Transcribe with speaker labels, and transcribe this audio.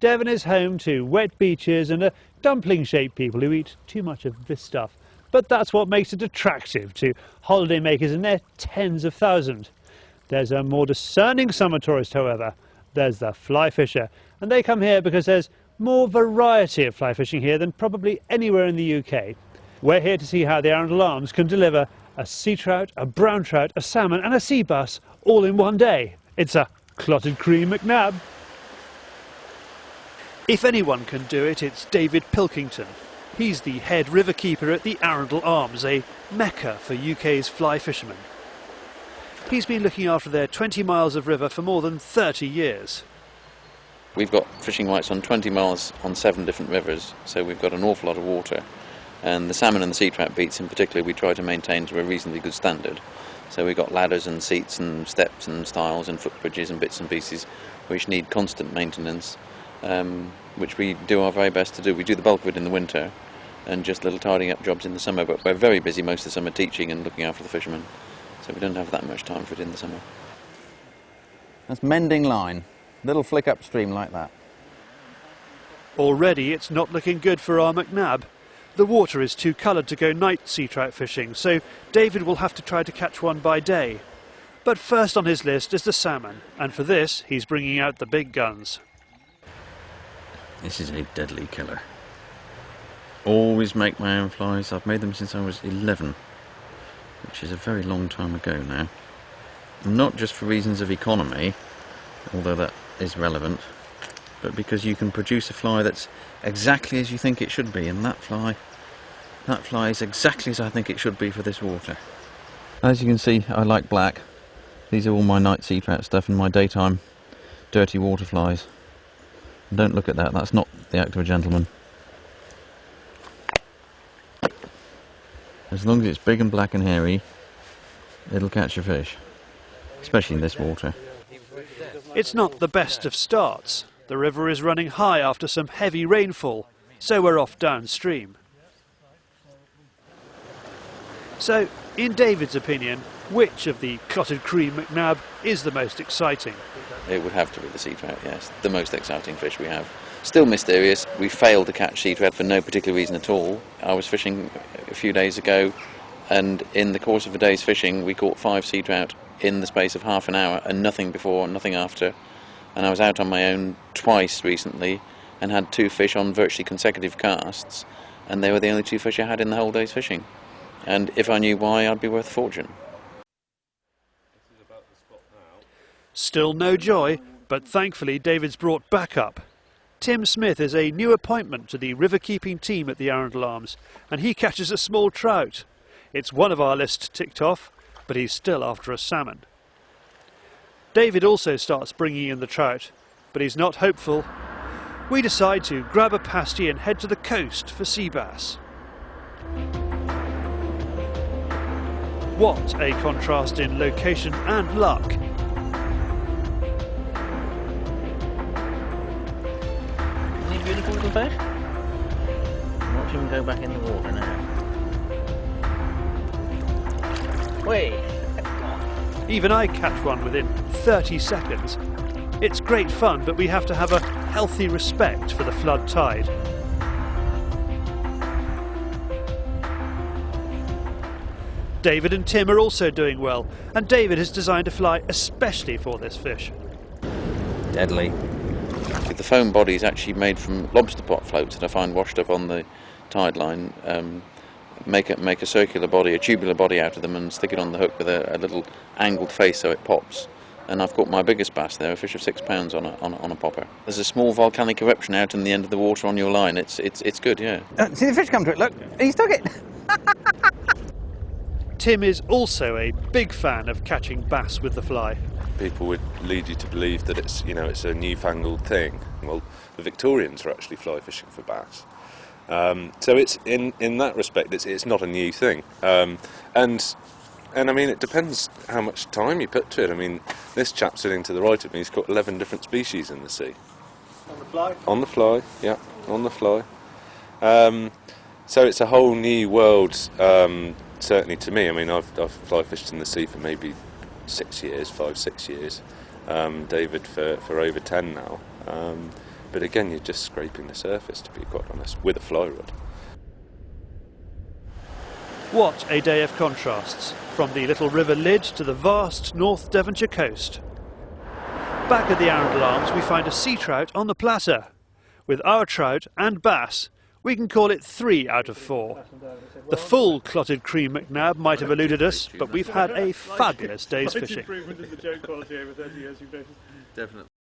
Speaker 1: Devon is home to wet beaches and a dumpling-shaped people who eat too much of this stuff. But that's what makes it attractive to holidaymakers in their tens of thousands. There's a more discerning summer tourist, however. There's the fly fisher, and they come here because there's more variety of fly fishing here than probably anywhere in the UK. We're here to see how the Arundell Arms can deliver a sea trout, a brown trout, a salmon and a sea bass all in one day. It's a clotted cream McNab. If anyone can do it, it's David Pilkington. He's the head riverkeeper at the Arundell Arms, a mecca for UK's fly fishermen. He's been looking after their 20 miles of river for more than 30 years.
Speaker 2: We've got fishing rights on 20 miles on 7 different rivers, so we've got an awful lot of water. And the salmon and the sea trout beats in particular we try to maintain to a reasonably good standard. So we've got ladders and seats and steps and stiles and footbridges and bits and pieces which need constant maintenance. Which we do our very best to do. We do the bulk of it in the winter and just little tidying up jobs in the summer, but we're very busy most of the summer teaching and looking after the fishermen, so we don't have that much time for it in the summer.
Speaker 3: That's mending line, little flick upstream like that.
Speaker 1: Already it's not looking good for our McNab. The water is too coloured to go night sea trout fishing, so David will have to try to catch one by day. But first on his list is the salmon, and for this he's bringing out the big guns.
Speaker 4: This is a deadly killer. Always make my own flies. I've made them since I was 11, which is a very long time ago now. Not just for reasons of economy, although that is relevant, but because you can produce a fly that's exactly as you think it should be, and that fly is exactly as I think it should be for this water. As you can see, I like black. These are all my night sea trout stuff and my daytime dirty water flies. Don't look at that, that's not the act of a gentleman. As long as it's big and black and hairy, it'll catch a fish, especially in this water.
Speaker 1: It's not the best of starts. The river is running high after some heavy rainfall, so we're off downstream. So, in David's opinion, which of the clotted cream McNab is the most exciting?
Speaker 2: It would have to be the sea trout, yes. The most exciting fish we have. Still mysterious. We failed to catch sea trout for no particular reason at all. I was fishing a few days ago, and in the course of a day's fishing we caught 5 sea trout in the space of half an hour, and nothing before and nothing after. And I was out on my own twice recently and had 2 fish on virtually consecutive casts, and they were the only 2 fish I had in the whole day's fishing. And if I knew why, I'd be worth a fortune.
Speaker 1: Still no joy, but thankfully David's brought backup. Tim Smith is a new appointment to the river-keeping team at the Arundell Arms, and he catches a small trout. It's one of our list ticked off, but he's still after a salmon. David also starts bringing in the trout, but he's not hopeful. We decide to grab a pasty and head to the coast for sea bass. What a contrast in location and luck.
Speaker 5: Beautiful little fish. Watch him go back in the water now. Whee!
Speaker 1: Even I catch one within 30 seconds. It's great fun, but we have to have a healthy respect for the flood tide. David and Tim are also doing well, and David has designed a fly especially for this fish.
Speaker 3: Deadly.
Speaker 2: The foam body is actually made from lobster pot floats that I find washed up on the tide line. Make a circular body, a tubular body out of them, and stick it on the hook with a little angled face so it pops. And I've caught my biggest bass there, a fish of 6 pounds on a popper. There's a small volcanic eruption out in the end of the water on your line. It's good, yeah.
Speaker 3: See the fish come to it, look, he's took it!
Speaker 1: Tim is also a big fan of catching bass with the fly.
Speaker 6: People would lead you to believe that it's a newfangled thing. Well, the Victorians were actually fly fishing for bass. So it's in that respect, it's not a new thing. And I mean, it depends how much time you put to it. I mean, this chap sitting to the right of me, he's got 11 different species in the sea.
Speaker 1: On the fly?
Speaker 6: On the fly, yeah, on the fly. So it's a whole new world, certainly to me. I mean, I've fly fished in the sea for maybe 5, 6 years. David for over 10 now. But again, you're just scraping the surface, to be quite honest, with a fly rod.
Speaker 1: What a day of contrasts, from the little river Lyd to the vast North Devonshire coast. Back at the Arundell Arms we find a sea trout on the platter. With our trout and bass, we can call it 3 out of 4. The full clotted cream McNab might have eluded us, but we've had a fabulous day's fishing.
Speaker 2: Definitely.